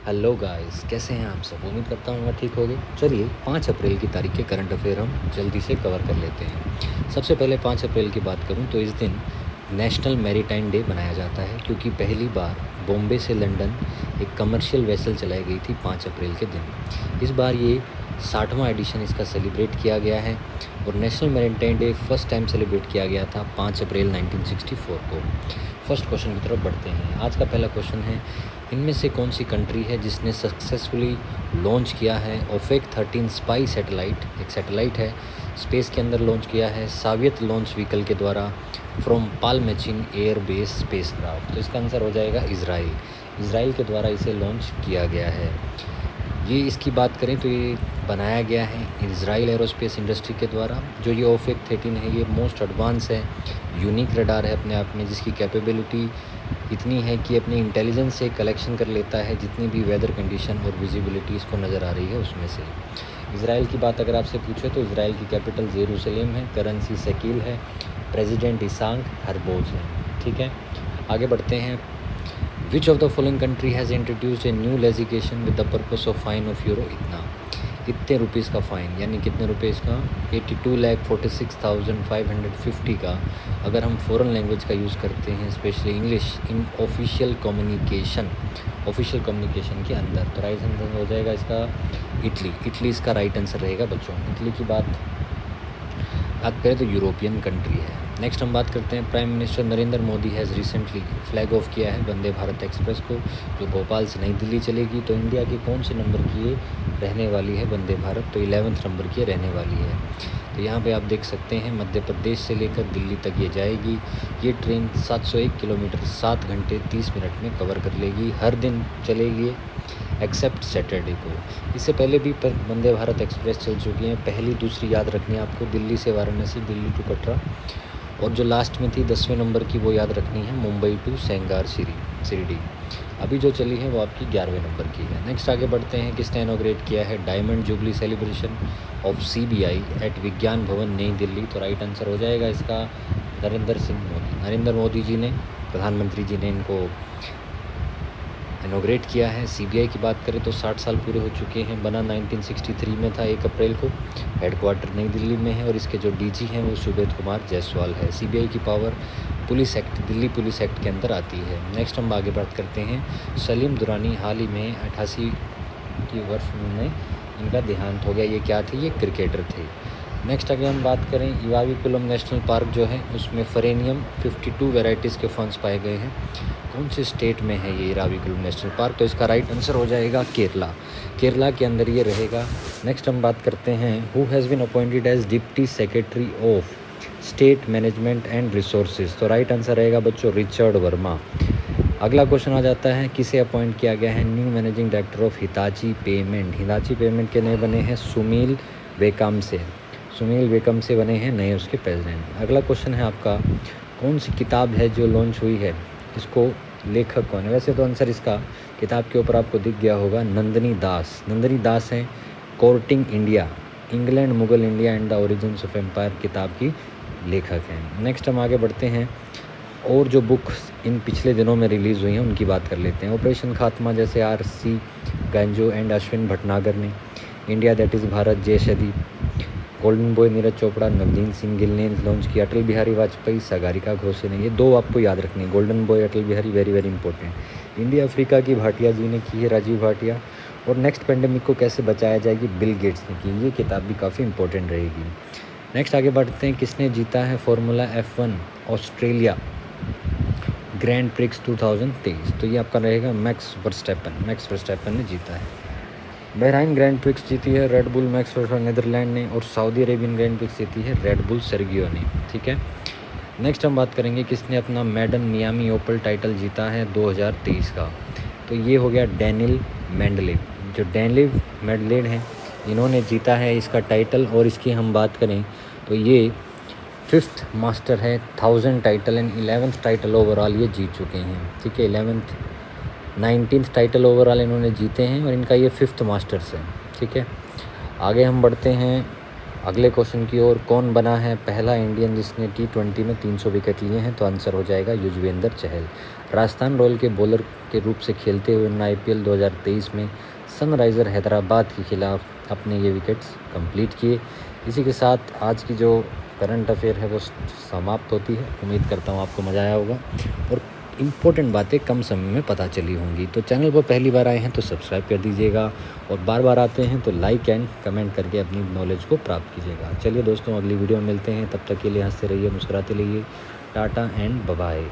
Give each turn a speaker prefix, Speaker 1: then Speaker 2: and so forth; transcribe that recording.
Speaker 1: Hello guys, कैसे हैं आप सब। उम्मीद करता हूँ मैं ठीक होगे। चलिए 5 अप्रैल की तारीख के करंट अफेयर हम जल्दी से कवर कर लेते हैं। सबसे पहले 5 अप्रैल की बात करूँ तो इस दिन नेशनल मैरीटाइम डे मनाया जाता है, क्योंकि पहली बार बॉम्बे से लंदन एक कमर्शियल वेसल चलाई गई थी 5 अप्रैल के दिन। इस बार ये 60वां एडिशन इसका सेलिब्रेट किया गया है और national maritime day first time celebrate किया गया था 5 अप्रैल 1964 को। फर्स्ट क्वेश्चन की तरफ बढ़ते हैं। आज का पहला क्वेश्चन है, इनमें से कौन सी कंट्री है जिसने सक्सेसफुली लॉन्च किया है ओफेक 13 स्पाई सैटेलाइट। एक सैटेलाइट है, स्पेस के अंदर लॉन्च किया है सोवियत लॉन्च व्हीकल के द्वारा फ्रॉम पालमेचिन एयर बेस स्पेसक्राफ्ट। तो इसका आंसर हो जाएगा इजराइल। इजराइल के द्वारा इसे लॉन्च किया गया है। ये इसकी बात करें तो ये बनाया गया है इजराइल एरोस्पेस इंडस्ट्री के द्वारा। जो ये ओफेक 13 है, ये मोस्ट एडवांस है, यूनिक रडार है अपने आप में, जिसकी कैपेबिलिटी इतनी है कि अपनी इंटेलिजेंस से कलेक्शन कर लेता है जितनी भी वेदर कंडीशन और विजिबिलिटी इसको नज़र आ रही है उसमें से। इजराइल की बात अगर आपसे पूछे तो इजराइल की कैपिटल जेरूसलेम है, करेंसी शेकेल है, प्रेसिडेंट इसाक हेरबोज है। ठीक है, आगे बढ़ते हैं। Which of the following country has introduced a new legislation with the purpose of fine of euro इतने रुपीज़ का फ़ाइन, यानी कितने रुपए इसका 82,46,550 का अगर हम फ़ॉरेन लैंग्वेज का यूज़ करते हैं, specially English in official communication के अंदर, तो राइट आंसर हो जाएगा इसका इटली इसका राइट आंसर रहेगा बच्चों। इटली की बात करें तो यूरोपियन कंट्री है। नेक्स्ट हम बात करते हैं, prime minister Narendra Modi has recently flag of किया है वंदे भारत एक्सप्रेस को, जो भोपाल से नई दिल्ली चलेगी। तो इंडिया के कौन से नंबर की ये रहने वाली है वंदे भारत, तो 11वें नंबर की रहने वाली है। तो यहाँ पे आप देख सकते हैं मध्य प्रदेश से लेकर दिल्ली तक ये जाएगी। ये ट्रेन 701 किलोमीटर 7 घंटे 30 मिनट में कवर कर लेगी। हर दिन चलेगी एक्सेप्ट सैटरडे को। इससे पहले भी वंदे भारत एक्सप्रेस चल चुकी हैं। पहली दूसरी याद रखनी है आपको, दिल्ली से वाराणसी, दिल्ली टू कटरा, और जो लास्ट में थी 10वें नंबर की वो याद रखनी है, मुंबई टू सेंगार शिरडी। अभी जो चली है वो आपकी 11वें नंबर की है। नेक्स्ट आगे बढ़ते हैं, किसने इनॉग्रेट किया है diamond jubilee celebration of CBI at Vigyan Bhavan नई दिल्ली। तो राइट आंसर हो जाएगा इसका नरेंद्र मोदी जी ने, प्रधानमंत्री जी ने इनको इनॉग्रेट किया है। CBI की बात करें तो 60 साल पूरे हो चुके हैं। बना 1963 में था 1 अप्रैल को, हेडक्वार्टर नई दिल्ली में है और इसके जो DG हैं वो सुबोध कुमार जायसवाल है। CBI की power police act, Delhi police act के अंदर आती है। नेक्स्ट हम आगे बात करते हैं, सलीम दुरानी हाल ही में 88 की वर्ष में इनका देहांत हो गया। ये क्या थे, ये क्रिकेटर थे। नेक्स्ट आगे हम बात करें, इराविकुलम नेशनल पार्क जो है उसमें फरेनियम 52 वेराइटीज़ के फॉर्म्स पाए गए हैं। कौन से स्टेट में है ये इराविकुलम नेशनल पार्क, तो इसका राइट आंसर हो जाएगा केरला के अंदर ये रहेगा। नेक्स्ट हम बात करते हैं, who has been appointed as deputy secretary of state management and resources. तो राइट आंसर रहेगा बच्चों रिचर्ड वर्मा। अगला क्वेश्चन आ जाता है, किसे अपॉइंट किया गया है new managing director of Hitachi payment के नए बने हैं सुनील वेकम से बने हैं नए उसके प्रेसिडेंट। अगला क्वेश्चन है आपका, कौन सी किताब है जो लॉन्च हुई है, इसको लेखक कौन है। वैसे तो आंसर इसका किताब के ऊपर आपको दिख गया होगा, नंदिनी दास हैं। Courting India, England Mughal India and the origins of empire किताब की लेखक हैं। नेक्स्ट हम आगे बढ़ते हैं और जो बुक्स इन पिछले दिनों में रिलीज़ हुई हैं उनकी बात कर लेते हैं। ऑपरेशन खात्मा जैसे RC गंजो एंड अश्विन भटनागर ने, इंडिया दैट इज़ भारत जयशदीप, गोल्डन बॉय नीरज चोपड़ा, नवदीन सिंह गिल ने लॉन्च किया, अटल बिहारी वाजपेयी सागरिका घोषे ने। ये दो आपको याद रखनी है, golden boy Atal Bihari, very very important. India Africa की भाटिया जी ने की है, राजीव भाटिया। और नेक्स्ट पेंडेमिक को कैसे बचाया जाएगी, बिल गेट्स ने की। ये किताब भी काफ़ी इंपॉर्टेंट रहेगी। नेक्स्ट आगे बढ़ते हैं, किसने जीता है formula F1 Australia grand prix 2023। तो ये आपका रहेगा मैक्स वर्स्टैपन ने जीता है। बहराइन ग्रैंड प्रिक्स जीती है Red Bull Max Verstappen Netherlands ने, और सऊदी अरेबियन ग्रैंड प्रिक्स जीती है रेड बुल सर्गियो ने। ठीक है, नेक्स्ट हम बात करेंगे, किसने अपना मैडन मियामी ओपन टाइटल जीता है 2023 का। तो ये हो गया डैनियल मेंडलेव। जो डैनियल मेंडलेव हैं इन्होंने जीता है इसका टाइटल, और इसकी हम बात करें तो ये 5th मास्टर है, 1000 title and 11th title overall ये जीत चुके हैं। ठीक है, 19th टाइटल ओवरऑल इन्होंने जीते हैं और इनका ये 5th मास्टर्स है। ठीक है, आगे हम बढ़ते हैं, अगले क्वेश्चन की ओर, कौन बना है पहला इंडियन जिसने T20 में 300 विकेट लिए हैं? तो आंसर हो जाएगा युजवेंद्र चहल। राजस्थान रॉयल के बॉलर के रूप से खेलते हुए उन्होंने IPL 2023 में सनराइज़र हैदराबाद के खिलाफ अपने ये विकेट्स कंप्लीट किए। इसी के साथ आज की जो करंट अफेयर है वो समाप्त होती है। उम्मीद करता हूँ आपको मज़ा आया होगा और इम्पोर्टेंट बातें कम समय में पता चली होंगी। तो चैनल पर पहली बार आए हैं तो सब्सक्राइब कर दीजिएगा और बार बार आते हैं तो लाइक एंड कमेंट करके अपनी नॉलेज को प्राप्त कीजिएगा। चलिए दोस्तों, अगली वीडियो में मिलते हैं। तब तक के लिए हंसते रहिए, मुस्कुराते रहिए। Tata and bye bye.